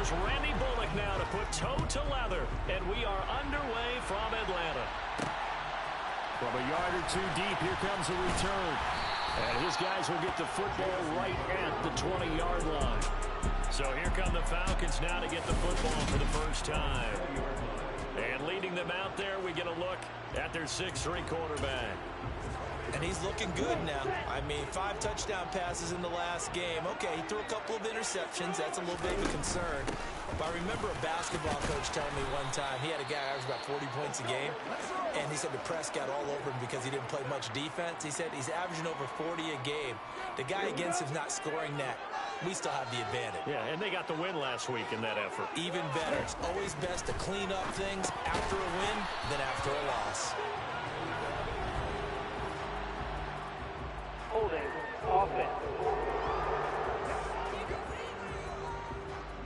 here's Randy Bullock now to put toe to leather. And we are underway from Atlanta. From a yard or two deep, here comes a return. And his guys will get the football right at the 20-yard line. So here come the Falcons now to get the football for the first time. And leading them out there, we get a look at their 6'3" quarterback. And he's looking good now. I mean, 5 touchdown passes in the last game. Okay, he threw a couple of interceptions. That's a little bit of a concern. But I remember a basketball coach telling me one time, he had a guy who averaged about 40 points a game, and he said the press got all over him because he didn't play much defense. He said he's averaging over 40 a game. The guy against him's not scoring that. We still have the advantage. Yeah, and they got the win last week in that effort. Even better. It's always best to clean up things after a win than after a loss. Holding offense.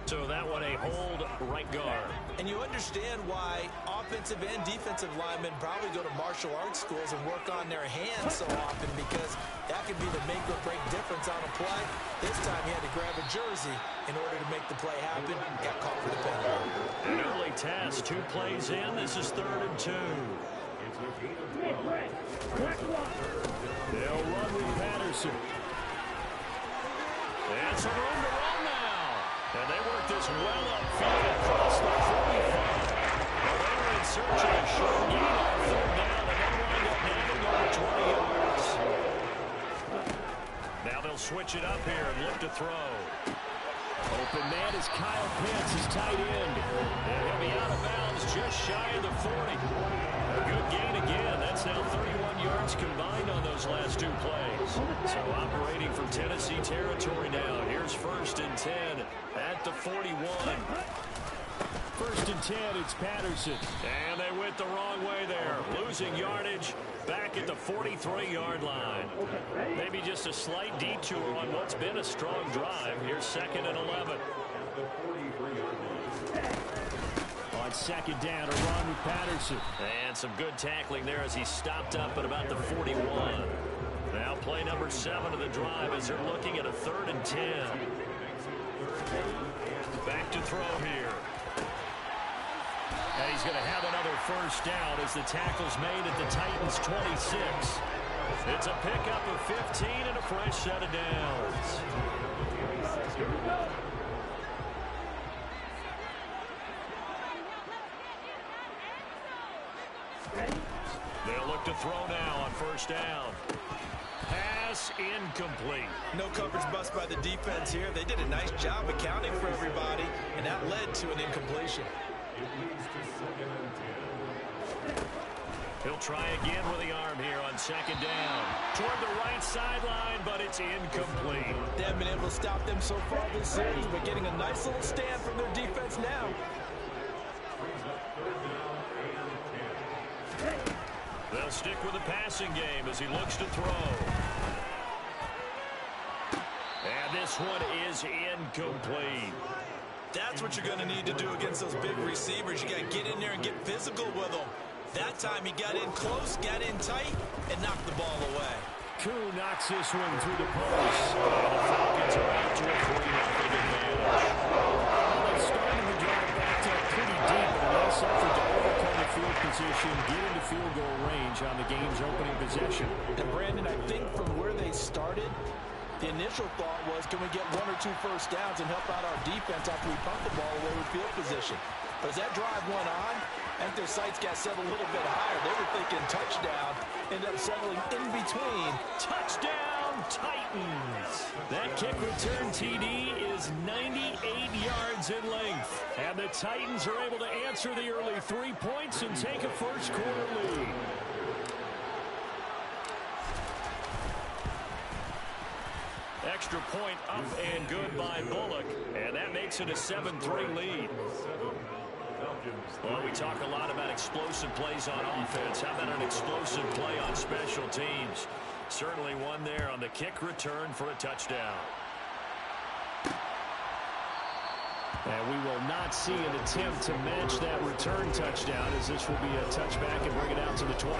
So that one a hold right guard. And you understand why offensive and defensive linemen probably go to martial arts schools and work on their hands so often, because that could be the make or break difference on a play. This time he had to grab a jersey in order to make the play happen. Got caught for the penalty. An early test, 2 plays in. This is 3rd and 2. They'll run with Patterson. And some room to run now. And they work this well upfield across the 45. Well, they were in search of a short gain on 3rd down, and they wind up gaining over 20 yards. Now they'll switch it up here and look to throw. Open man is Kyle Pitts, his tight end. And he'll be out of bounds just shy of the 40. A good gain again. That's now 31 yards combined on those last 2 plays. So operating from Tennessee territory now. Here's 1st and 10 at the 41. 1st and 10, it's Patterson. And they went the wrong way there. Losing yardage back at the 43-yard line. Maybe just a slight detour on what's been a strong drive. Here's 2nd and 11. On 2nd down, a run with Patterson. And some good tackling there as he stopped up at about the 41. Now play number 7 of the drive as they're looking at a 3rd and 10. Back to throw here. And he's going to have another 1st down as the tackle's made at the Titans' 26. It's a pickup of 15 and a fresh set of downs. They'll look to throw now on 1st down. Pass incomplete. No coverage bust by the defense here. They did a nice job accounting for everybody, and that led to an incompletion. He'll try again with the arm here on 2nd down. Toward the right sideline, but it's incomplete. They haven't been able to stop them so far this series, but getting a nice little stand from their defense now. They'll stick with the passing game as he looks to throw. And this one is incomplete. That's what you're going to need to do against those big receivers. You got to get in there and get physical with them. That time he got in close, got in tight, and knocked the ball away. Koo knocks this one through the post. And the Falcons are out to a 3-0 advantage. Well, they started the drive backed up pretty deep, but a nice effort to overcome the field position, get into field goal range on the game's opening possession. And Brandon, I think from where they started, the initial thought was, can we get 1 or 2 first downs and help out our defense after we pump the ball away with field position? But as that drive went on, I think their sights got set a little bit higher. They were thinking touchdown, ended up settling in between. Touchdown, Titans! That kick return TD is 98 yards in length. And the Titans are able to answer the early 3 points and take a first quarter lead. Extra point up and good by Bullock. And that makes it a 7-3 lead. Well, we talk a lot about explosive plays on offense. How about an explosive play on special teams? Certainly one there on the kick return for a touchdown. And we will not see an attempt to match that return touchdown, as this will be a touchback and bring it out to the 25.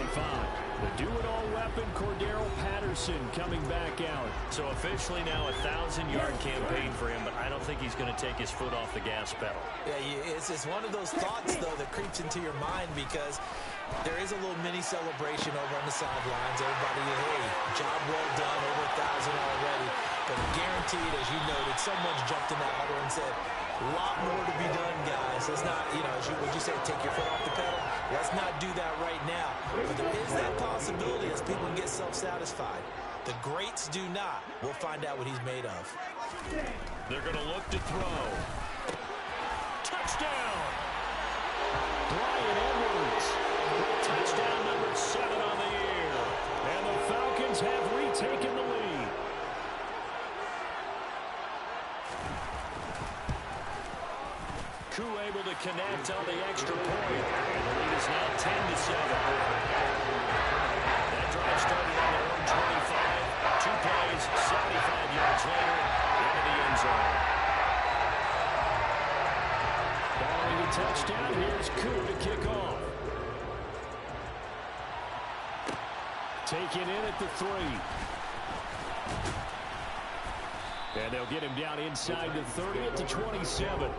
The do-it-all weapon, Cordero Patterson, coming back out. So officially now a 1,000-yard campaign for him, but I don't think he's going to take his foot off the gas pedal. Yeah, it's one of those thoughts, though, that creeps into your mind because there is a little mini celebration over on the sidelines. Everybody, hey, job well done, over 1,000 already. But guaranteed, as you noted, someone's jumped in that huddle and said, a lot more to be done, guys. Let's not, would you say take your foot off the pedal? Let's not do that right now. But there is that possibility as people get self-satisfied. The greats do not. We'll find out what he's made of. They're going to look to throw. Touchdown! Bryan Edwards. Touchdown number 7 on the year. And the Falcons have retaken the lead. Able to connect on the extra point. And the lead is now 10-7. That drive started on their own 25. 2 plays, 75 yards later, into the end zone. Following the touchdown, here's Koo to kick off. Taken in at the 3. And they'll get him down inside the 30 at the 27.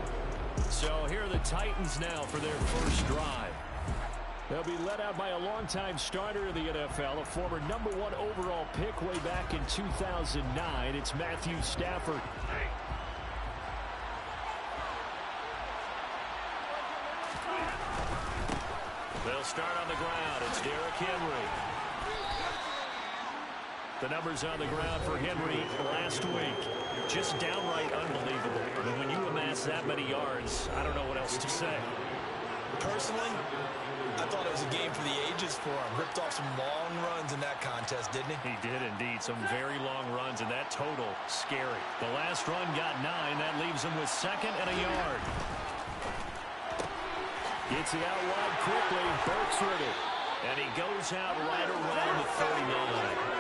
So here are the Titans now for their first drive. They'll be led out by a longtime starter in the NFL, a former #1 overall pick way back in 2009. It's Matthew Stafford. They'll start on the ground. It's Derrick Henry. The numbers on the ground for Henry last week, just downright unbelievable. I mean, when you amass that many yards, I don't know what else to say. Personally, I thought it was a game for the ages for him. Ripped off some long runs in that contest, didn't he? He did indeed. Some very long runs, and that total, scary. The last run got 9. That leaves him with 2nd and a yard. Gets it out wide quickly. Burks with it. And he goes out right around the 39.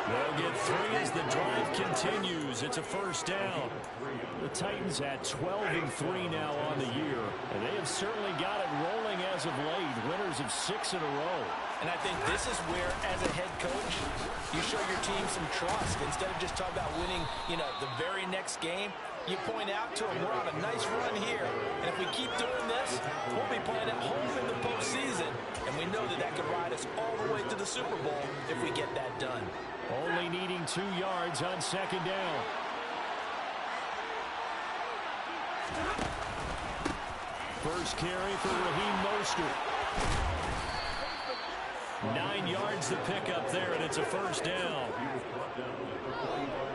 They'll get 3 as the drive continues. It's a first down. The Titans at 12-3 now on the year, and they have certainly got it rolling as of late. Winners of 6 in a row. And I think this is where, as a head coach, you show your team some trust. Instead of just talking about winning, the very next game, you point out to them, we're on a nice run here, and if we keep doing this, we'll be playing at home in the postseason, and we know that could ride us all the way to the Super Bowl if we get that done. Only needing 2 yards on 2nd down. First carry for Raheem Mostert. 9 yards to pick up there, and it's a first down.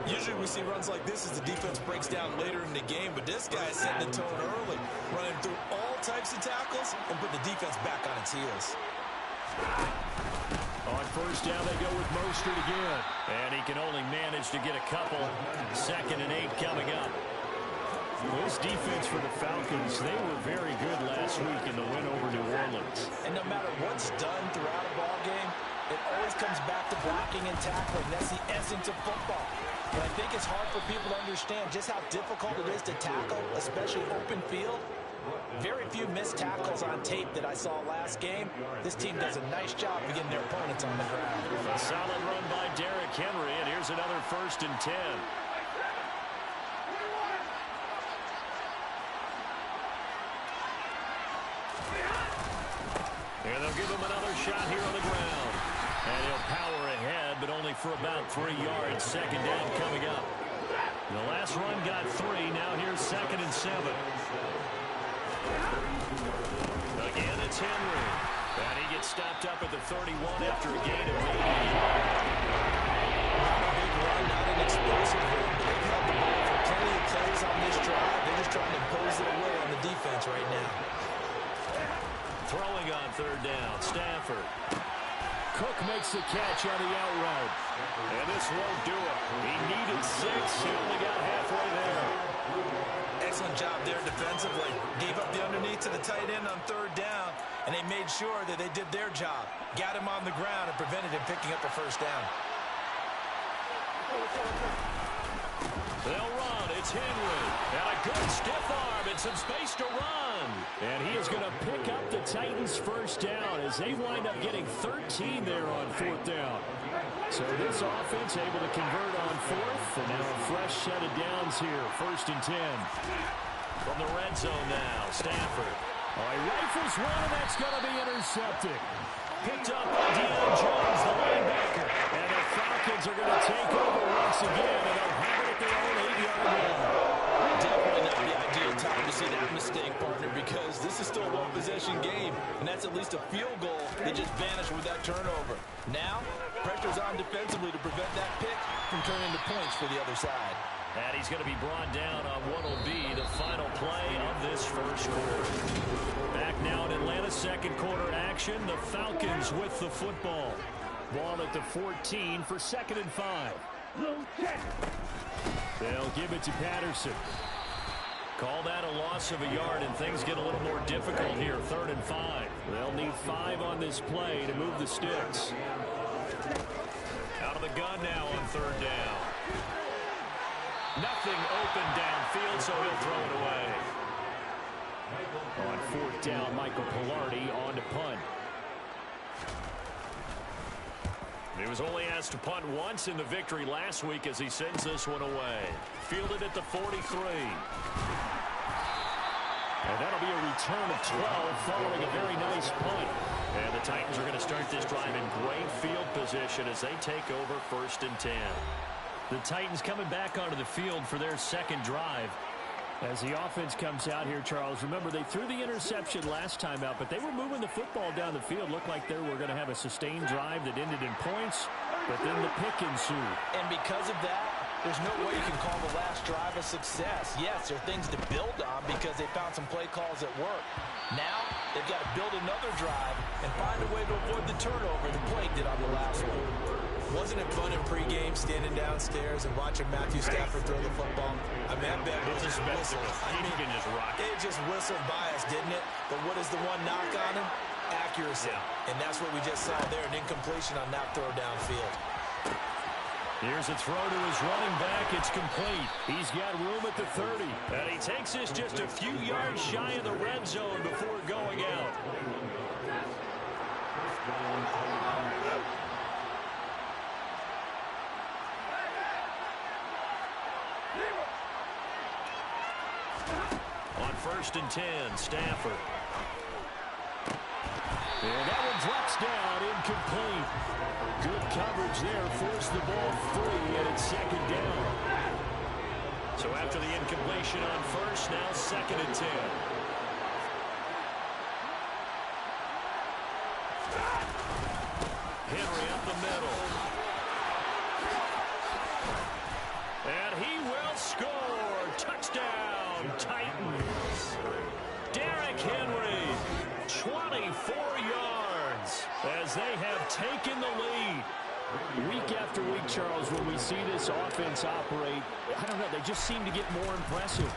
Usually we see runs like this as the defense breaks down later in the game, but this guy is setting the tone early, running through all types of tackles and put the defense back on its heels. On first down, they go with Mostert again. And he can only manage to get a couple. 2nd and 8 coming up. This defense for the Falcons, they were very good last week in the win over New Orleans. And no matter what's done throughout a ball game, it always comes back to blocking and tackling. That's the essence of football. But I think it's hard for people to understand just how difficult it is to tackle, especially open field. Very few missed tackles on tape that I saw last game. This team does a nice job of getting their opponents on the ground. A solid run by Derrick Henry, and here's another 1st and 10. And they'll give him another shot here on the ground. And he'll power ahead, but only for about 3 yards. 2nd down coming up. The last run got 3. Now here's 2nd and 7. Again, it's Henry. And he gets stopped up at the 31 after a gain of 8. Not a big run, not an explosive run, but they've held the ball for plenty of plays on this drive. They're just trying to impose their will on the defense right now. Throwing on 3rd down, Stafford. Cook makes the catch on the out route. And this won't do it. He needed 6. He only got halfway there. Excellent job there defensively. Gave up the underneath to the tight end on 3rd down, and they made sure that they did their job. Got him on the ground and prevented him picking up a 1st down. They'll run. It's Henry. And a good stiff arm. It some space to run. And he is going to pick up the Titans' first down as they wind up getting 13 there on 4th down. So this offense able to convert on 4th, and now a fresh set of downs here, 1st and 10. From the red zone now, Stafford. Oh, he rifles one, and that's going to be intercepted. Picked up by Deion Jones, the linebacker. And the Falcons are going to take over once again, and they'll have it at their own 8-yard line. Definitely not the ideal time to see that mistake, partner, because this is still a one-possession game, and that's at least a field goal that just vanished with that turnover. Now, pressure's on defensively to prevent that pick from turning into points for the other side. And he's going to be brought down on what will be the final play of this first quarter. Back now in Atlanta's second quarter action, the Falcons with the football. Ball at the 14 for 2nd and 5. They'll give it to Patterson. Call that a loss of a yard, and things get a little more difficult here, 3rd and 5. They'll need 5 on this play to move the sticks. Out of the gun now on 3rd down. Nothing open downfield, so he'll throw it away. On 4th down, Michael Pilardi on to punt. He was only asked to punt once in the victory last week as he sends this one away. Fielded at the 43. And that'll be a return of 12 following a very nice punt. And the Titans are going to start this drive in great field position as they take over 1st and 10. The Titans coming back onto the field for their second drive. As the offense comes out here, Charles, remember they threw the interception last time out, but they were moving the football down the field. Looked like they were going to have a sustained drive that ended in points, but then the pick ensued. And because of that, there's no way you can call the last drive a success. Yes, there are things to build on because they found some play calls that work. Now, they've got to build another drive and find a way to avoid the turnover the play did on the last one. Wasn't it fun in pregame standing downstairs and watching Matthew Stafford throw the football? I mean, that bet was just whistled. You can just rock it. It just whistled by us, didn't it? But what is the one knock on him? Accuracy. Yeah. And that's what we just saw there, an incompletion on that throw downfield. Here's a throw to his running back. It's complete. He's got room at the 30. And he takes this just a few yards shy of the red zone before going out. On 1st and 10, Stafford. And that one drops down, incomplete. Good coverage there, forced the ball free, and it's 2nd down. So after the incompletion on 1st, now 2nd and 10. Henry up the middle. And he will score. Touchdown, Titans. Derrick Henry, 24 yards as they have taken the lead. Week after week, Charles, when we see this offense operate, I don't know, they just seem to get more impressive.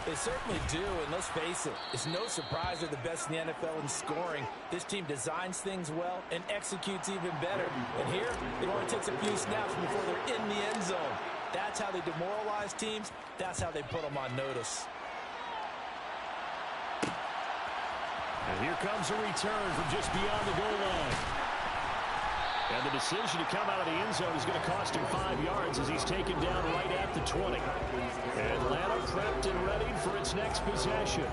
They certainly do, and let's face it, it's no surprise they're the best in the NFL in scoring. This team designs things well and executes even better. And here, it only takes a few snaps before they're in the end zone. That's how they demoralize teams. That's how they put them on notice. And here comes a return from just beyond the goal line. And the decision to come out of the end zone is going to cost him 5 yards as he's taken down right at the 20. Atlanta prepped and ready for its next possession.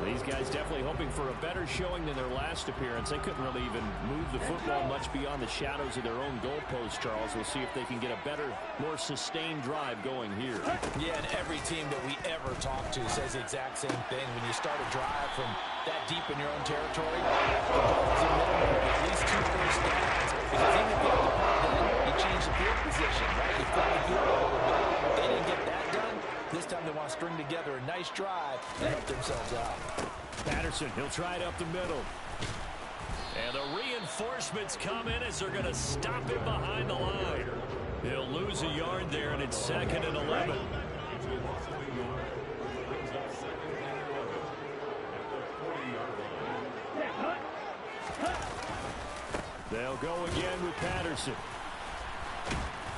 These guys definitely hoping for a better showing than their last appearance. They couldn't really even move the football much beyond the shadows of their own goalpost, Charles. We'll see if they can get a better, more sustained drive going here. Yeah, and every team that we ever talk to says the exact same thing. When you start a drive from that deep in your own territory, the goal is a minimum of at least 2 first downs. Because even if you have to punt then, you change the field position, right? You flip the field a little bit. They didn't get that done. This time they want to string together a nice drive and help themselves out. Patterson, he'll try it up the middle. And the reinforcements come in as they're going to stop him behind the line. He'll lose a yard there, and it's 2nd and 11. They'll go again with Patterson.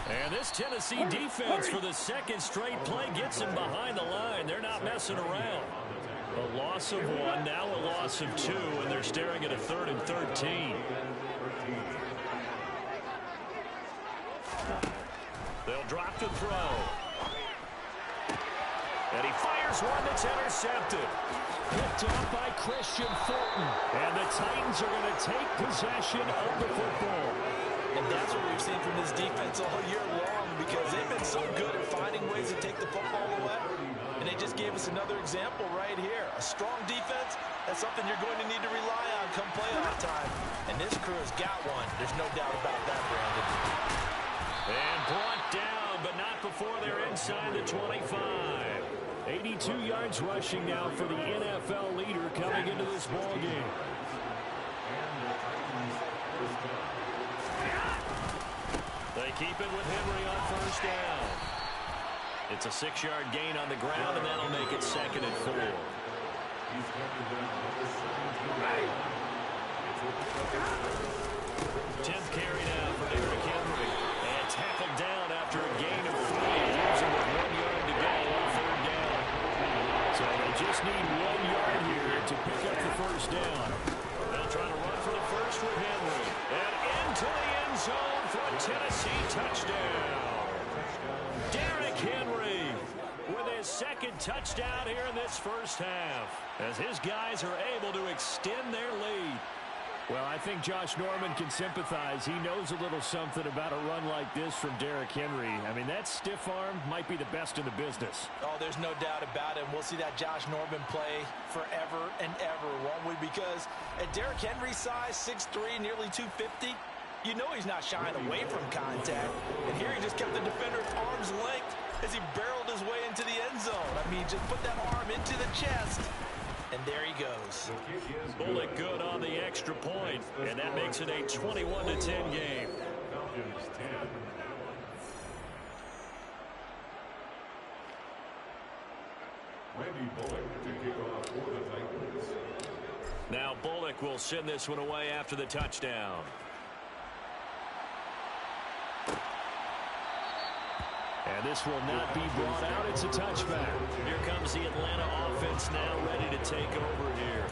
And this Tennessee defense for the second straight play gets him behind the line. They're not messing around. A loss of 1, now a loss of 2, and they're staring at a 3rd and 13. They'll drop the throw. And he fires one that's intercepted. Picked up by Christian Fulton. And the Titans are going to take possession of the football. And that's what we've seen from this defense all year long, because they've been so good at finding ways to take the football away. And they just gave us another example right here. A strong defense, that's something you're going to need to rely on come playoff time. And this crew has got one. There's no doubt about that, Brandon. And brought down, but not before they're inside the 25. 82 yards rushing now for the NFL leader coming into this ball game. They keep it with Henry on first down. It's a 6-yard gain on the ground, and that'll make it 2nd and 4. 10th carry now for Derrick Henry. And tackled down after a gain of 3. Losing with 1 yard to go on 3rd down. So they just need 1 yard here to pick up the first down. They'll try to run for the first with Henry. And into the end zone for a Tennessee touchdown. Derrick Henry with his 2nd touchdown here in this first half, as his guys are able to extend their lead. Well, I think Josh Norman can sympathize. He knows a little something about a run like this from Derrick Henry. I mean, that stiff arm might be the best in the business. Oh, there's no doubt about it. We'll see that Josh Norman play forever and ever, won't we? Because at Derrick Henry's size, 6'3", nearly 250, you know he's not shying away from contact. And here he just kept the defender at arm's length as he barreled his way into the end zone. I mean, just put that arm into the chest. And there he goes. Bullock good on the extra point, and that makes it a 21-10 game. Now Bullock will send this one away after the touchdown. And this will not be brought out. It's a touchback. Here comes the Atlanta offense now ready to take over here.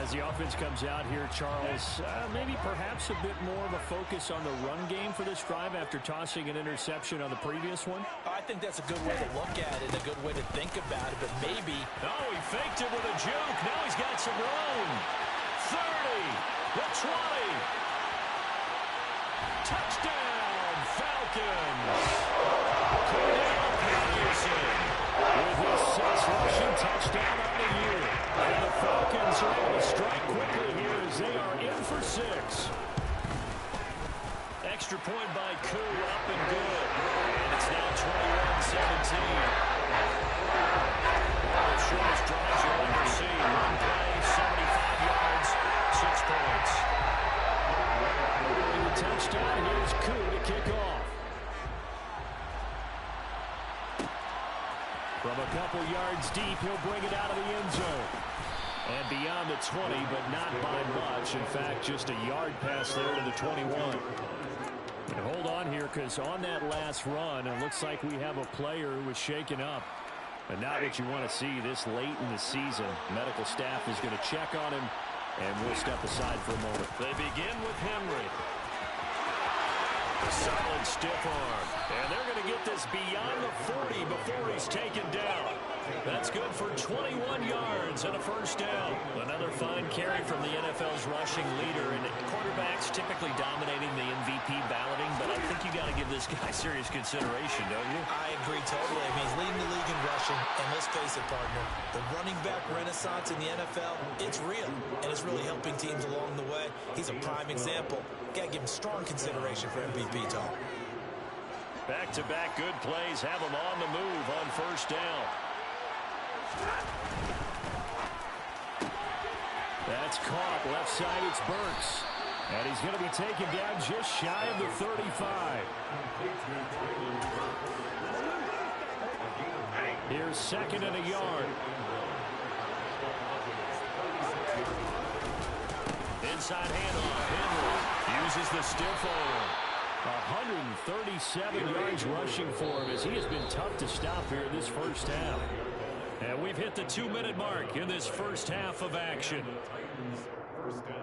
As the offense comes out here, Charles, maybe perhaps a bit more of a focus on the run game for this drive after tossing an interception on the previous one? I think that's a good way to look at it, a good way to think about it, but maybe... Oh, he faked it with a juke. Now he's got some room. 30, the 20. Touchdown, Falcons. With his 6th rushing touchdown on the year. And the Falcons are able to strike quickly here as they are in for 6. Extra point by Koo, up and good. And it's now 21-17. One of the shortest drives you'll ever see. One play, 75 yards, 6 points. And the touchdown, here's Koo to kick off. From a couple yards deep, he'll bring it out of the end zone. And beyond the 20, but not by much. In fact, just a yard pass there to the 21. And hold on here, because on that last run, it looks like we have a player who was shaken up. And not what you want to see this late in the season. Medical staff is going to check on him, and we'll step aside for a moment. They begin with Henry. A solid stiff arm. And they're going to get this beyond the 40 before he's taken down. That's good for 21 yards and a first down. Another fine carry from the NFL's rushing leader. And quarterbacks typically dominating the MVP balloting, but I think you got to give this guy serious consideration, don't you? I agree totally. I mean, he's leading the league in rushing. And let's face it, partner, the running back renaissance in the NFL, it's real. And it's really helping teams along the way. He's a prime example. Got to give him strong consideration for MVP talk. Back-to-back good plays have him on the move on first down. That's caught. Left side, it's Burks. And he's going to be taken down just shy of the 35. Here's 2nd and a yard. Inside handoff. Henry uses the stiff arm. 137 yards rushing for him as he has been tough to stop here in this first half. And we've hit the 2-minute mark in this first half of action. First down.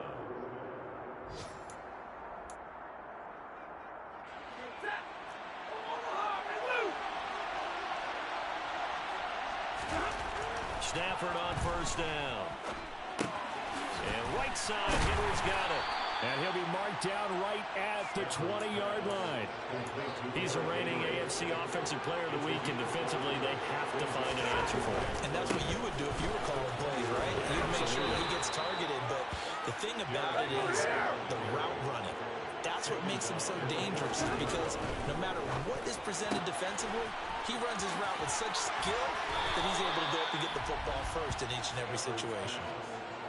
Stafford on first down. And right side, Henry's got it. And he'll be marked down right at the 20-yard line. He's a reigning AFC Offensive Player of the Week, and defensively, they have to find an answer for him. And that's what you would do if you were calling plays, right? You'd make sure he gets targeted, but the thing about it is the route running. That's what makes him so dangerous, because no matter what is presented defensively, he runs his route with such skill that he's able to go up and get the football first in each and every situation.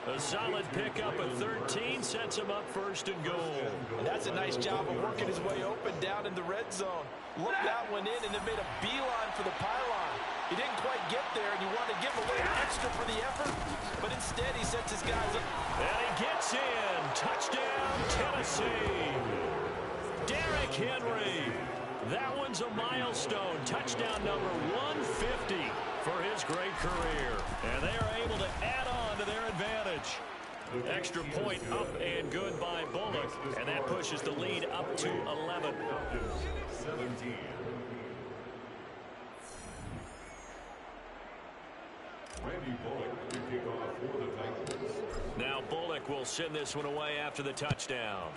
A solid pickup at 13 sets him up first and goal. And that's a nice job of working his way open down in the red zone. Look, that one in, and it made a beeline for the pylon. He didn't quite get there, and you want to give him a little extra for the effort, but instead he sets his guys up. And he gets in. Touchdown, Tennessee. Derrick Henry. That one's a milestone. Touchdown number 150 for his great career. And they are able to add on to their advantage. Extra point up and good by Bullock. And that pushes the lead up to 11. 17. Randy Bullock to kick off for the Titans. Now Bullock will send this one away after the touchdown.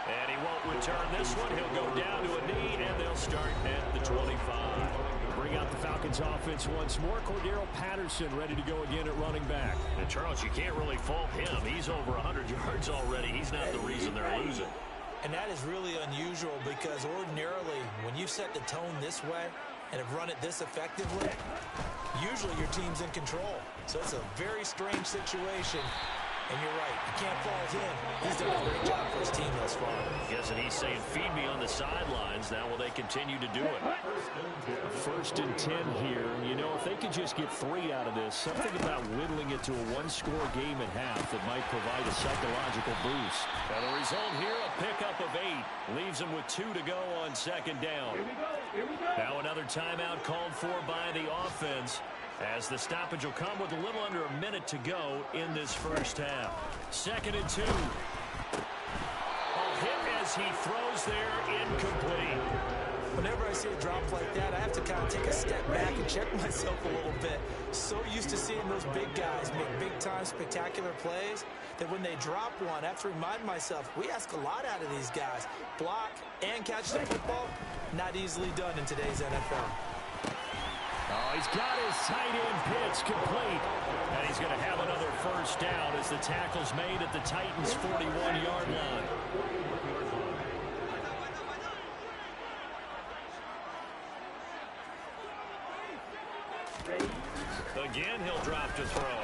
And he won't return this one. He'll go down to a knee, and they'll start at the 25. Bring out the Falcons offense once more. Cordero Patterson ready to go again at running back. And Charles, you can't really fault him. He's over 100 yards already. He's not the reason they're losing. And that is really unusual, because ordinarily when you set the tone this way and have run it this effectively, usually your team's in control. So it's a very strange situation. And you're right, you can't fault him. He's done a great job for his team thus far. Yes, and he's saying, feed me on the sidelines. Now will they continue to do it? First and 10 here. You know, if they could just get 3 out of this, something about whittling it to a one-score game at half that might provide a psychological boost. Now the result here, a pickup of 8. Leaves them with 2 to go on second down. Now another timeout called for by the offense, as the stoppage will come with a little under a minute to go in this first half. Second and 2. A hit as he throws there, incomplete. Whenever I see a drop like that, I have to kind of take a step back and check myself a little bit. So used to seeing those big guys make big-time spectacular plays that when they drop one, I have to remind myself, we ask a lot out of these guys. Block and catch the football, not easily done in today's NFL. Oh, he's got his tight end pitch complete. And he's going to have another first down as the tackle's made at the Titans' 41-yard line. Again, he'll drop to throw.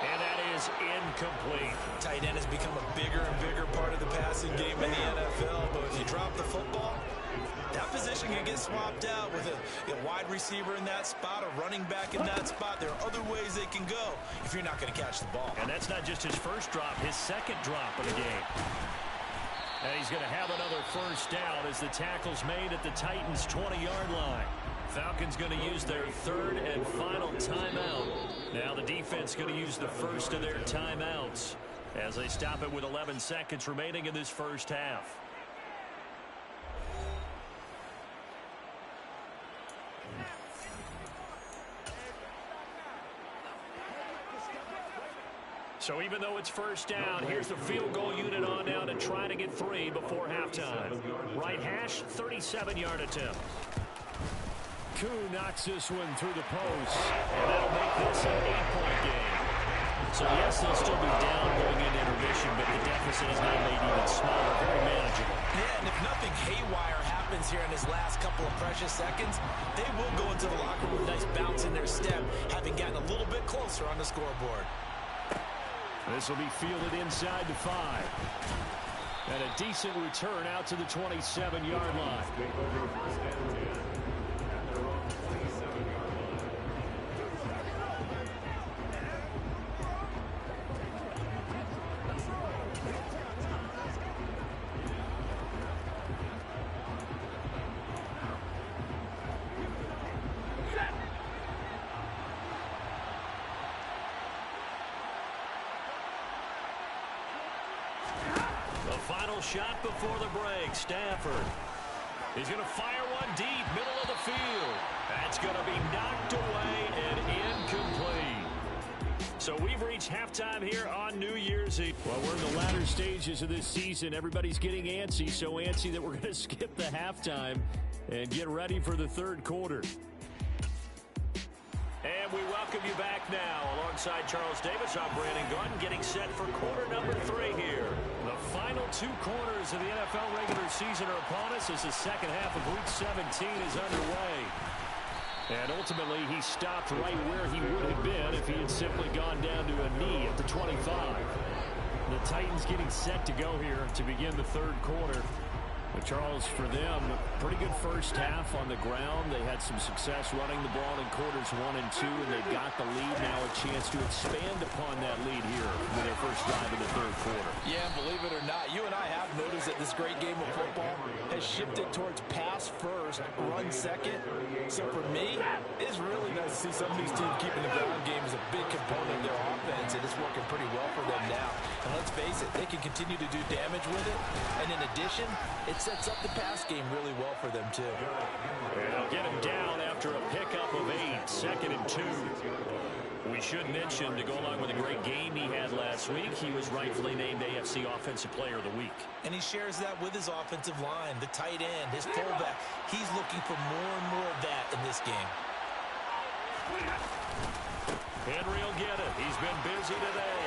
And that is incomplete. Tight end has become a bigger and bigger part of the passing game in the NFL, but if you drop the football, that position can get swapped out with a wide receiver in that spot, a running back in that spot. There are other ways they can go if you're not going to catch the ball. And that's not just his first drop, his second drop of the game. And he's going to have another first down as the tackle's made at the Titans' 20-yard line. Falcons going to use their third and final timeout. Now the defense going to use the first of their timeouts as they stop it with 11 seconds remaining in this first half. So even though it's first down, here's the field goal unit on now to try to get 3 before halftime. Right hash, 37-yard attempt. Koo knocks this one through the post, and that'll make this an 8-point game. So yes, they'll still be down going into intermission, but the deficit is now made even smaller, very manageable. Yeah, and if nothing haywire happens here in his last couple of precious seconds, they will go into the locker room with a nice bounce in their step, having gotten a little bit closer on the scoreboard. This will be fielded inside the 5. And a decent return out to the 27-yard line. shot before the break. Stafford. He's going to fire one deep, middle of the field. That's going to be knocked away and incomplete. So we've reached halftime here on New Year's Eve. Well, we're in the latter stages of this season. Everybody's getting antsy, so antsy that we're going to skip the halftime and get ready for the third quarter. And we welcome you back now. Alongside Charles Davis, I'm Brandon Gunn, getting set for quarter number 3 here. The final 2 quarters of the NFL regular season are upon us as the second half of Week 17 is underway. And ultimately, he stopped right where he would have been if he had simply gone down to a knee at the 25. The Titans getting set to go here to begin the third quarter. But Charles, for them, pretty good first half on the ground. They had some success running the ball in quarters 1 and 2, and they got the lead. Now a chance to expand upon that lead here with their first drive in the third quarter. Yeah, believe it or not, you and I have noticed that this great game of football has shifted towards pass first, run second. So for me, it's really nice to see some of these teams keeping the ground game as a big component of their offense, and it's working pretty well for them now. And let's face it, they can continue to do damage with it. And in addition, it sets up the pass game really well for them, too. They'll get him down after a pickup of 8, 2nd and 2. We should mention, to go along with a great game he had last week, he was rightfully named AFC Offensive Player of the Week. And he shares that with his offensive line, the tight end, his fullback. He's looking for more and more of that in this game. Henry will get it. He's been busy today.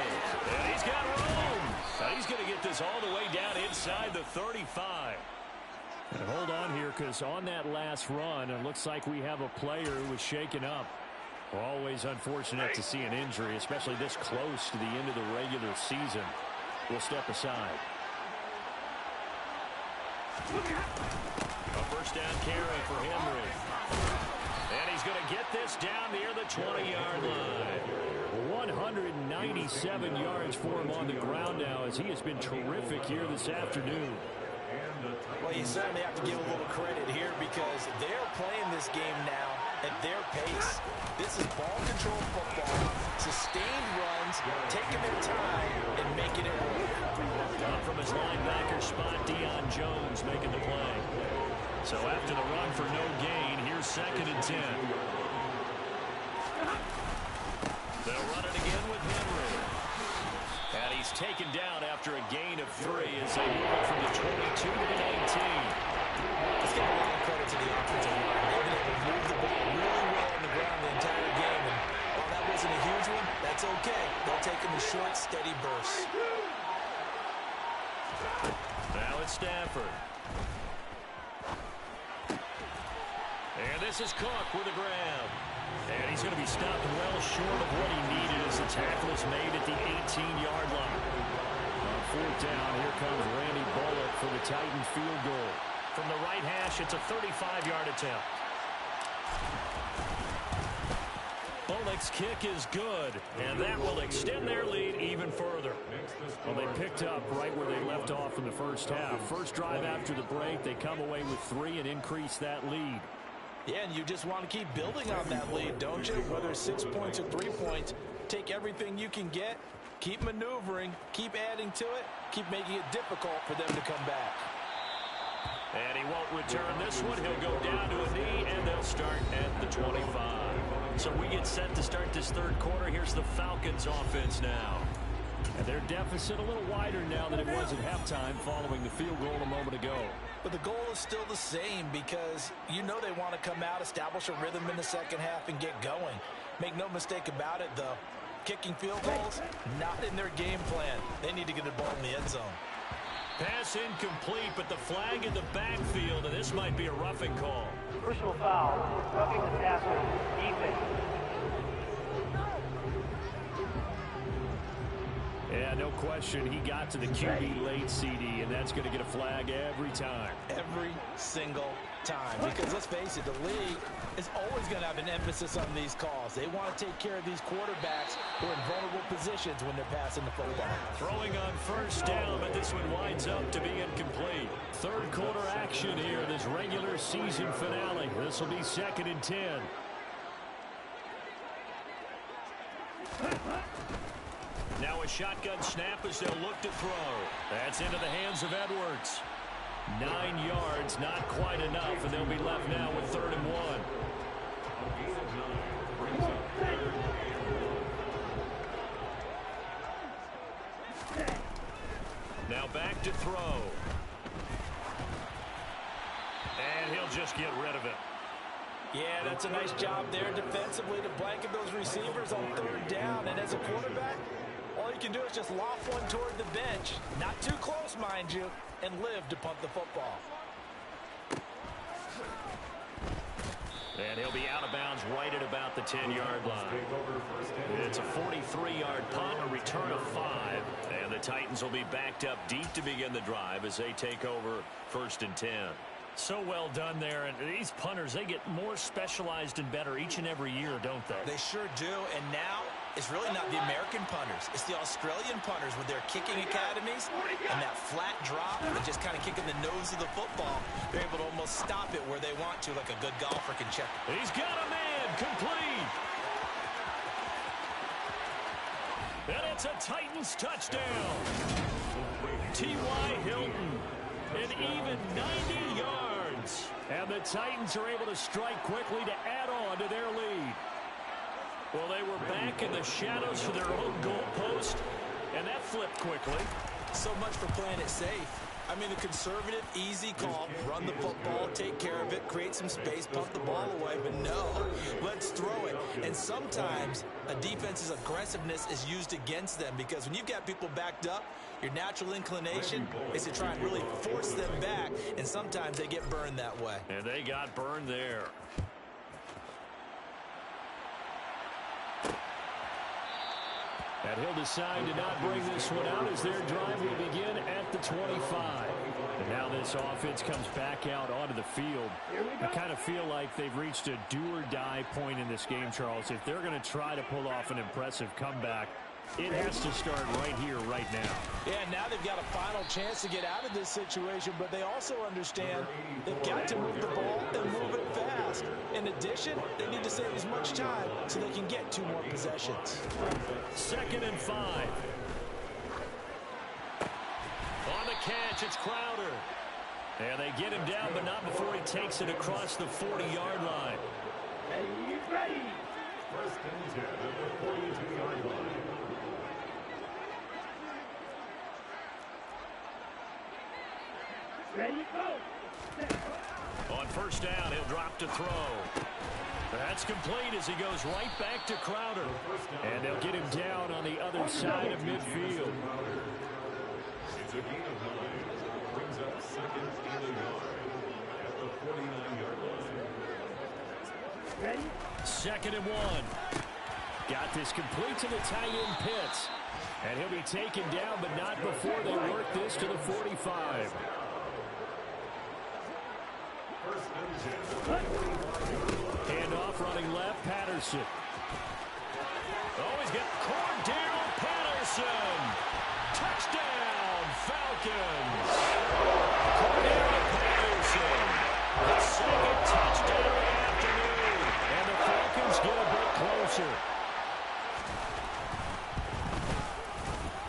And he's got room. Now he's going to get this all the way down inside the 35. And hold on here, because on that last run, it looks like we have a player who was shaken up. Always unfortunate to see an injury, especially this close to the end of the regular season. We'll step aside. A first down carry for Henry. And he's going to get this down near the 20-yard line. 197 yards for him on the ground now, as he has been terrific here this afternoon. Well, you certainly have to give a little credit here because they're playing this game now at their pace. This is ball control football, sustained runs, taking their time, and making it work. Up from his linebacker spot, Deion Jones making the play. So after the run for no gain, here's 2nd and 10. They'll run it again with Henry. And he's taken down after a gain of 3 as they move it from the 22 to the 19. Let's give a lot of credit to the offensive line. They've been able to move the ball really well on the ground the entire game. And while that wasn't a huge one, that's okay. They'll take them in short, steady bursts. Now it's Stafford. And this is Cook with a grab. And he's going to be stopped well short of what he needed as the tackle is made at the 18-yard line. On 4th down, here comes Randy Bullock for the Titans field goal. From the right hash, it's a 35-yard attempt. Bullock's kick is good, and that will extend their lead even further. Well, they picked up right where they left off in the first half. First drive after the break, they come away with 3 and increase that lead. Yeah, and you just want to keep building on that lead, don't you? Whether it's 6 points or 3 points, take everything you can get, keep maneuvering, keep adding to it, keep making it difficult for them to come back. And he won't return this one. He'll go down to a knee, and they'll start at the 25. So we get set to start this third quarter. Here's the Falcons offense now. And their deficit a little wider now than it was at halftime following the field goal a moment ago. But the goal is still the same because you know they want to come out, establish a rhythm in the second half, and get going. Make no mistake about it, though. Kicking field goals, not in their game plan. They need to get the ball in the end zone. Pass incomplete, but the flag in the backfield, and this might be a roughing call. Personal foul, roughing the passer, defense. Yeah, no question. He got to the QB late, CD, and that's going to get a flag every time. Every single time. Because let's face it, the league is always going to have an emphasis on these calls. They want to take care of these quarterbacks who are in vulnerable positions when they're passing the football. Throwing on first down, but this one winds up to be incomplete. Third quarter action here, this regular season finale. This will be 2nd and 10. Now a shotgun snap as they'll look to throw. That's into the hands of Edwards. 9 yards, not quite enough, and they'll be left now with 3rd and 1. Now back to throw. And he'll just get rid of it. Yeah, that's a nice job there defensively to blanket those receivers on 3rd down. And as a quarterback, all you can do is just loft one toward the bench. Not too close, mind you, and live to punt the football. And he'll be out of bounds right at about the 10-yard line. It's a 43-yard punt, a return of 5. And the Titans will be backed up deep to begin the drive as they take over 1st and 10. So well done there. And these punters, they get more specialized and better each and every year, don't they? They sure do. And now it's really not the American punters. It's the Australian punters with their kicking academies and that flat drop and just kind of kicking the nose of the football. They're able to almost stop it where they want to, like a good golfer can check it. He's got a man. Complete. And it's a Titans touchdown. T.Y. Hilton. An even 90 yards. And the Titans are able to strike quickly to add on to their lead. Well, they were back in the shadows for their own goalpost, and that flipped quickly. So much for playing it safe. I mean, the conservative, easy call, run the football, take care of it, create some space, pump the ball away. But no, let's throw it. And sometimes a defense's aggressiveness is used against them because when you've got people backed up, your natural inclination is to try and really force them back, and sometimes they get burned that way. And they got burned there. And he'll decide to not bring this one out as their drive will begin at the 25. And now this offense comes back out onto the field. I kind of feel like they've reached a do-or-die point in this game, Charles. If they're going to try to pull off an impressive comeback, it has to start right here, right now. Yeah, now they've got a final chance to get out of this situation, but they also understand they've got to move the ball and move it fast. In addition, they need to save as much time so they can get 2 more possessions. 2nd and 5. On the catch, it's Crowder. And they get him down, but not before he takes it across the 40-yard line. Ready. 1st and 10 at the 42-yard line. Ready, go. On 1st down, he'll drop to throw. That's complete as he goes right back to Crowder. And they'll get him down on the other side of midfield. It's a gain of 9. Brings up 2nd and a yard at the 49-yard line. Ready? 2nd and 1. Got this complete to the tight end Pitts. And he'll be taken down, but not before they work this to the 45. Handoff running left, Patterson. Oh, he's got Cordell Patterson. Touchdown, Falcons. Cordell Patterson. The 2nd touchdown of the afternoon. And the Falcons get a bit closer.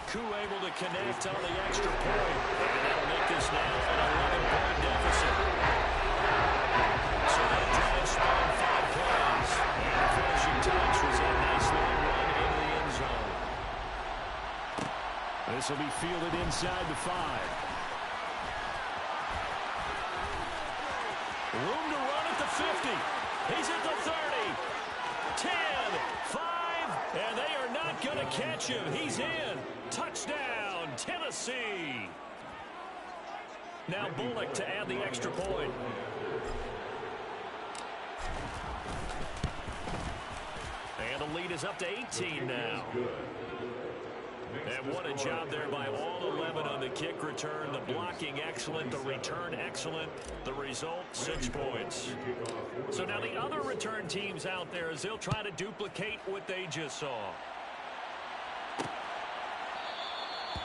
Koo able to connect on the extra point. And that'll make this now an 11-point deficit. So that drive spanned 5 plays. And the finishing touch was a nice long run into the end zone. This will be fielded inside the 5. Room to run at the 50. He's at the 30. 10, 5, and they are not going to catch him. He's in. Touchdown, Tennessee. Now Bullock to add the extra point. And the lead is up to 18 now. And what a job there by all 11 on the kick return. The blocking excellent, the return excellent. The result, 6 points. So now the other return teams out there, as they'll try to duplicate what they just saw.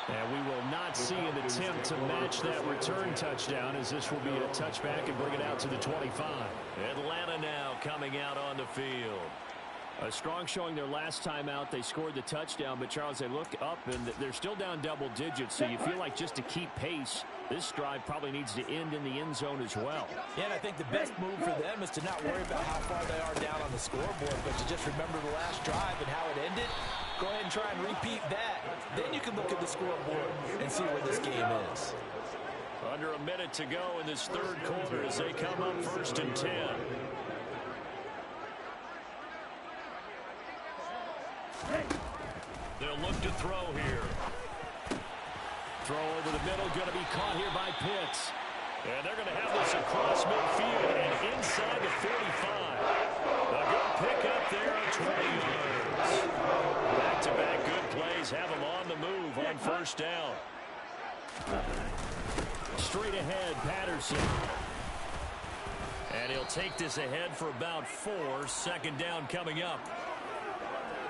And we will not see an attempt to match that return touchdown, as this will be a touchback and bring it out to the 25. Atlanta now coming out on the field. A strong showing their last time out. They scored the touchdown, but Charles, they look up and they're still down double digits, so you feel like just to keep pace, this drive probably needs to end in the end zone as well. Yeah, and I think the best move for them is to not worry about how far they are down on the scoreboard, but to just remember the last drive and how it ended. Go ahead and try and repeat that. Then you can look at the scoreboard and see where this game is. Under a minute to go in this third quarter as they come up 1st and 10. They'll look to throw here. Throw over the middle, going to be caught here by Pitts. And they're going to have this across midfield and inside the 45. A good pickup there on 20 yards. Back-to-back good plays have them on the move on 1st down. Straight ahead, Patterson. And he'll take this ahead for about 4. 2nd down coming up.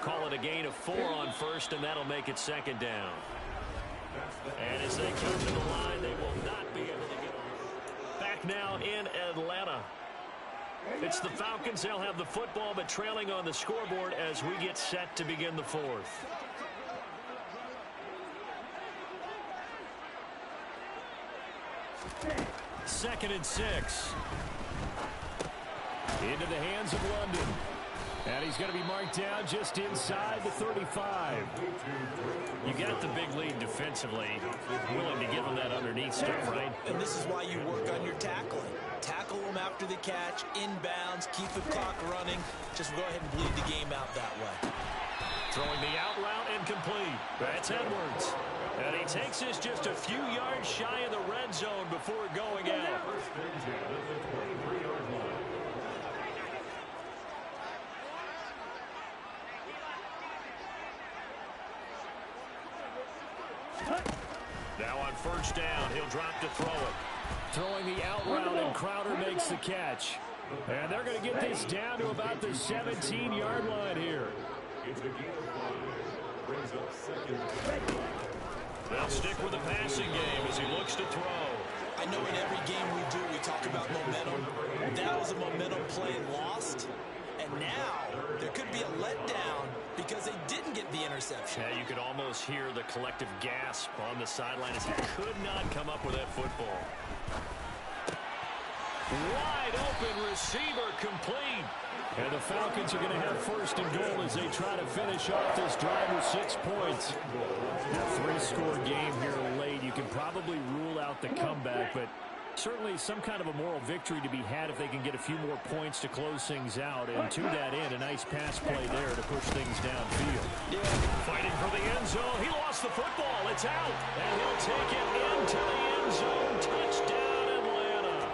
Call it a gain of 4 on 1st, and that'll make it 2nd down. And as they come to the line, they will not be able to get on. Back now in Atlanta. It's the Falcons. They'll have the football, but trailing on the scoreboard as we get set to begin the 4th. Second and 6. Into the hands of London. And he's going to be marked down just inside the 35. You got the big lead defensively. Willing to give him that underneath stuff, right? And this is why you work on your tackling. Tackle them after the catch, inbounds, keep the clock running. Just go ahead and bleed the game out that way. Throwing the out route and complete. That's Edwards. And he takes this just a few yards shy of the red zone before going out. Now on 1st down, he'll drop to throw it. Throwing the out route, and Crowder makes the catch. And they're going to get this down to about the 17-yard line here. They'll stick with the passing game as he looks to throw. I know in every game we do, we talk about momentum. That was a momentum play lost. And now there could be a letdown because they didn't get the interception. Yeah, you could almost hear the collective gasp on the sideline as he could not come up with that football. Wide open receiver complete. And the Falcons are going to have 1st and goal as they try to finish off this drive with 6 points. A 3-score game here late. You can probably rule out the comeback, but certainly some kind of a moral victory to be had if they can get a few more points to close things out. And to that end, a nice pass play there to push things downfield. Yeah. Fighting for the end zone. He lost the football. It's out. And he'll take it into the end zone. Touchdown, Atlanta.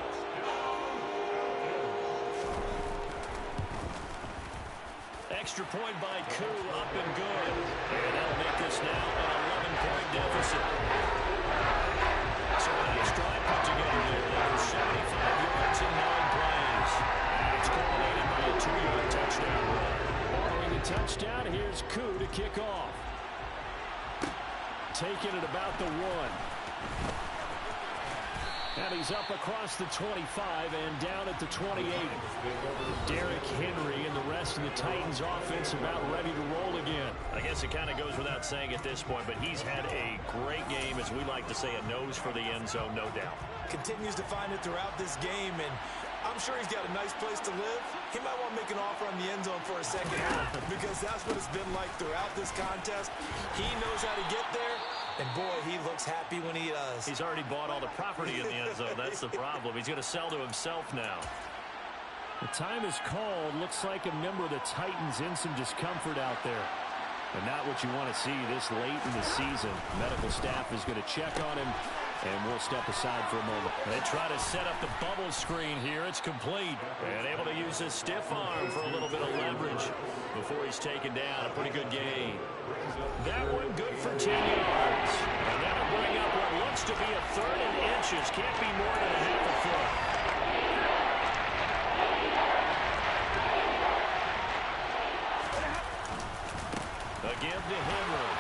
Extra point by Koo, up and good. And that'll make this now an 11-point deficit. So a nice drive put together there. There's 75 yards in 9 plays. And it's culminated by a 2-yard touchdown run. Following the touchdown, here's Koo to kick off. Taking it about the 1. And he's up across the 25 and down at the 28. Derrick Henry and the rest of the Titans offense about ready to roll again. I guess it kind of goes without saying at this point, but he's had a great game, as we like to say, a nose for the end zone, no doubt. Continues to find it throughout this game, and I'm sure he's got a nice place to live. He might want to make an offer on the end zone for a second half because that's what it's been like throughout this contest. He knows how to get there, and boy, he looks happy when he does. He's already bought all the property in the end zone. That's the problem. He's going to sell to himself now. The time is called. Looks like a member of the Titans in some discomfort out there. And not what you want to see this late in the season. Medical staff is going to check on him, and we'll step aside for a moment. They try to set up the bubble screen here. It's complete. And able to use his stiff arm for a little bit of leverage before he's taken down. A pretty good gain. That one good for 10 yards. And that'll bring up what looks to be a 3rd and inches. Can't be more than a half a foot. A give to Henry.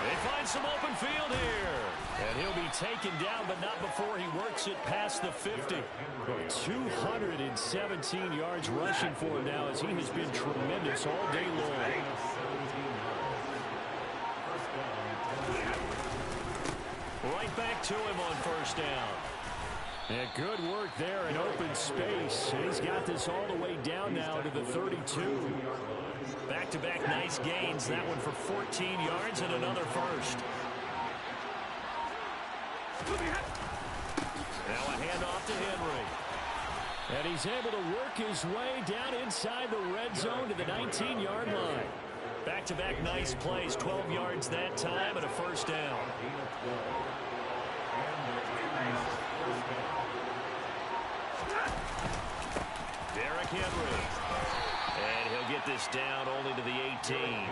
They find some open field here. And he'll be taken down, but not before he works it past the 50. 217 yards rushing for him now as he has been tremendous all day long. Right back to him on first down. And good work there in open space. And he's got this all the way down now to the 32. Back-to-back nice gains. That one for 14 yards and another first. Now a handoff to Henry. And he's able to work his way down inside the red zone to the 19-yard line. Back-to-back nice plays. 12 yards that time and a first down. Derrick Henry. And he'll get this down only to the 18.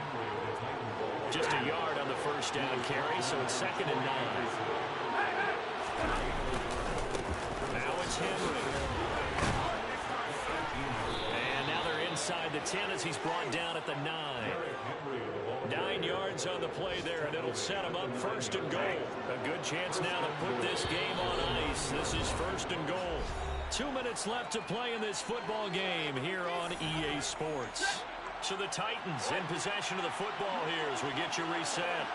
Just a yard on the first down carry, so it's 2nd and 9. Now it's Henry. And now they're inside the 10 as he's brought down at the 9. 9 yards on the play there, and it'll set him up 1st and goal. A good chance now to put this game on ice. This is 1st and goal. 2 minutes left to play in this football game here on EA Sports. So the Titans in possession of the football here as we get you reset.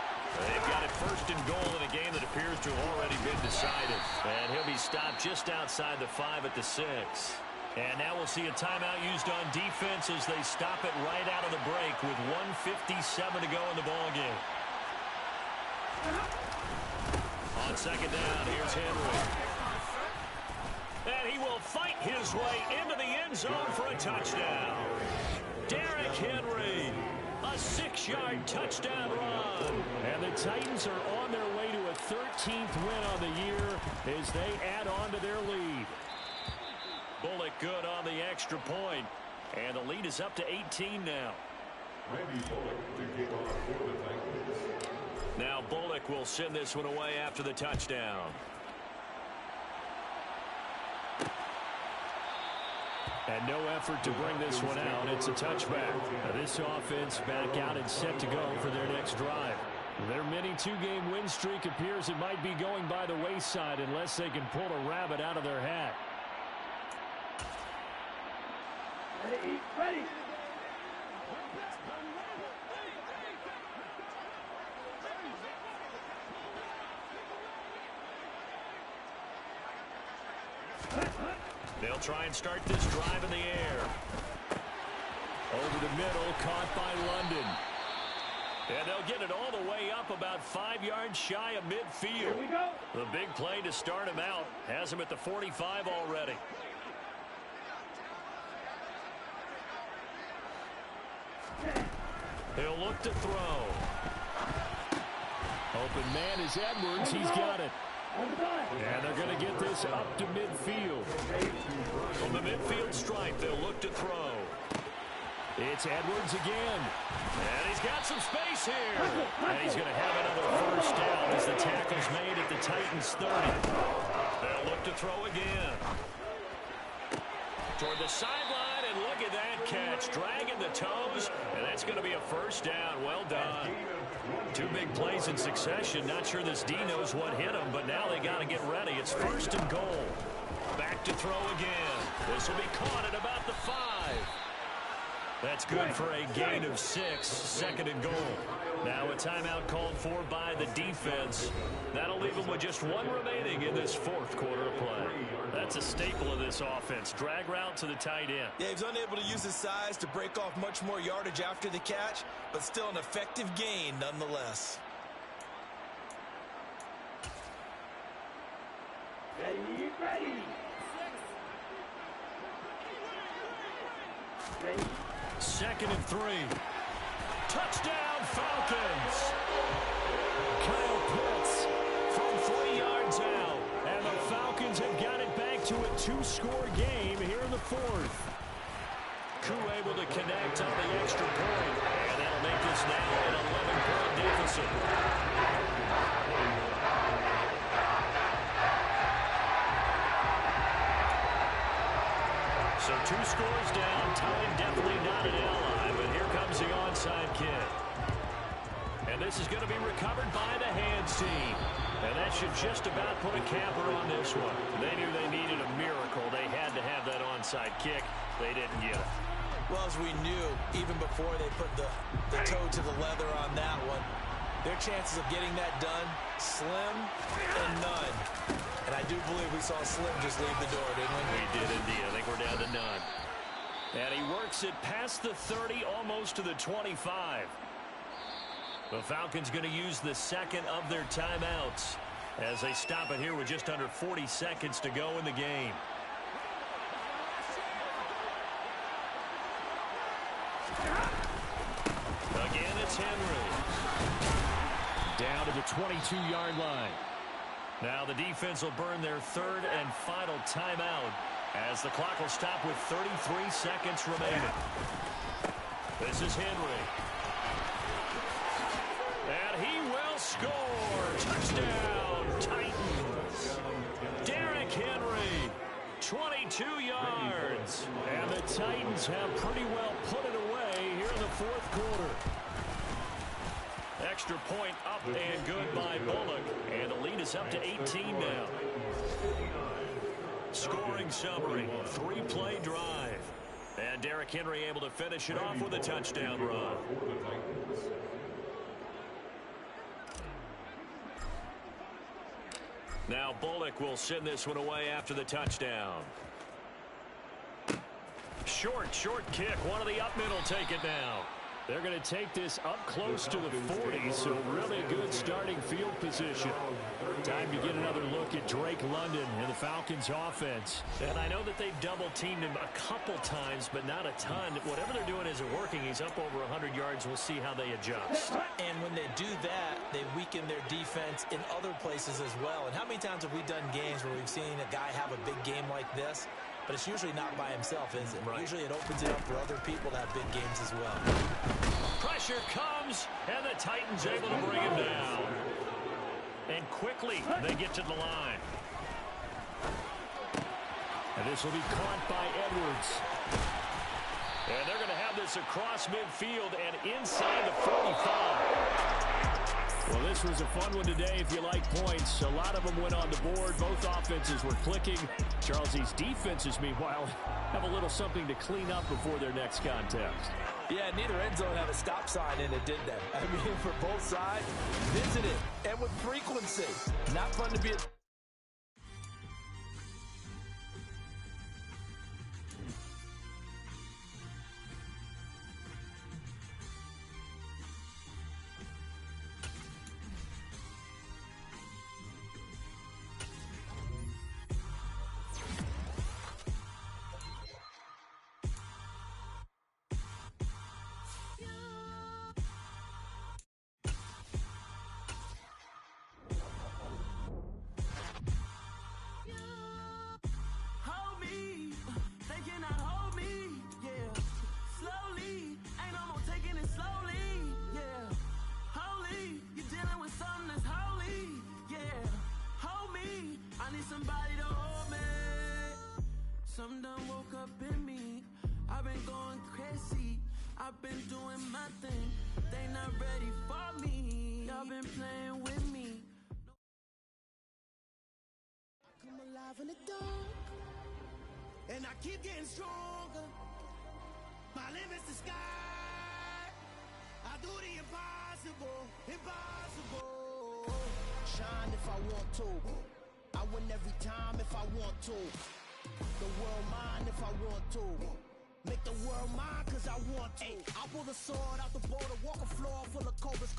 They've got it 1st and goal in a game that appears to have already been decided. And he'll be stopped just outside the 5 at the 6. And now we'll see a timeout used on defense as they stop it right out of the break with 1:57 to go in the ball game. On 2nd down, here's Henry. And he will fight his way into the end zone for a touchdown. Derrick Henry, a 6-yard touchdown run. And the Titans are on their way to a 13th win on the year as they add on to their lead. Bullock good on the extra point. And the lead is up to 18 now. Now Bullock will send this one away after the touchdown. And no effort to bring this one out. It's a touchback. Now this offense back out and set to go for their next drive. Their mini 2-game win streak appears it might be going by the wayside unless they can pull a rabbit out of their hat. Ready. They'll try and start this drive in the air. Over the middle, caught by London. And they'll get it all the way up about 5 yards shy of midfield. Here we go. The big play to start him out has him at the 45 already. He'll look to throw. Open man is Edwards. He's got it. And they're going to get this up to midfield. From the midfield stripe, they'll look to throw. It's Edwards again. And he's got some space here. And he's going to have another first down as the tackle's made at the Titans' 30. They'll look to throw again. Toward the sideline, and look at that catch. Dragging the toes, and that's going to be a first down. Well done. 2 big plays in succession. Not sure this D knows what hit him, but now they got to get ready. It's 1st and goal. Back to throw again. This will be caught at about the 5. That's good for a gain of 6. 2nd and goal. Now a timeout called for by the defense. That'll leave them with just 1 remaining in this 4th quarter of play. That's a staple of this offense. Drag route to the tight end. Yeah, he's unable to use his size to break off much more yardage after the catch, but still an effective gain nonetheless. Ready. 2nd and 3. Touchdown, Falcons. Kyle Pitts from 3 yards out. And the Falcons have got it back to a 2-score game here in the 4th. Koo able to connect on the extra point. And that'll make this now an 11-point deficit. So 2 scores down. Time definitely not an ally. But here comes the onside kick. And this this is going to be recovered by the hands team. And that should just about put a capper on this one. They knew they needed a miracle. They had to have that onside kick. They didn't get it. Well, as we knew, even before they put the toe to the leather on that one, their chances of getting that done, slim and none. And I do believe we saw Slim just leave the door, didn't we? We did indeed. I think we're down to none. And he works it past the 30, almost to the 25. The Falcons going to use the second of their timeouts as they stop it here with just under 40 seconds to go in the game. Again, it's Henry. Down to the 22-yard line. Now the defense will burn their third and final timeout as the clock will stop with 33 seconds remaining. This is Henry. And he will score. Touchdown, Titans. Derrick Henry, 22 yards. And the Titans have pretty well put it away here in the fourth quarter. Extra point up and good by Bullock. And the lead is up to 18 now. Scoring summary, 3-play drive. And Derrick Henry able to finish it off with a touchdown run. Now Bullock will send this one away after the touchdown. Short kick. One of the up middle take it now. They're going to take this up close to the 40, so really good starting field position. Time to get another look at Drake London and the Falcons offense. And I know that they've double-teamed him a couple times, but not a ton. Whatever they're doing isn't working. He's up over 100 yards. We'll see how they adjust. And when they do that, they weaken their defense in other places as well. And how many times have we done games where we've seen a guy have a big game like this? But it's usually not by himself, is it? Right. Usually it opens it up for other people to have big games as well. Pressure comes, and the Titans able to bring him down. And quickly, they get to the line. And this will be caught by Edwards. And they're going to have this across midfield and inside the 45. Well, this was a fun one today if you like points. A lot of them went on the board. Both offenses were clicking. Charles's defenses, meanwhile, have a little something to clean up before their next contest. Yeah, neither end zone had a stop sign in it, did they? I mean, for both sides, visit it, and with frequency. Not fun to be a... Something done woke up in me. I've been going crazy. I've been doing my thing. They not ready for me. Y'all been playing with me. I come alive in the dark, and I keep getting stronger. My limit's the sky. I do the impossible, impossible. Shine if I want to. I win every time if I want to. The world mine if I want to. Make the world mine cause I want to. I pull the sword out the border, walk a floor full of cobras.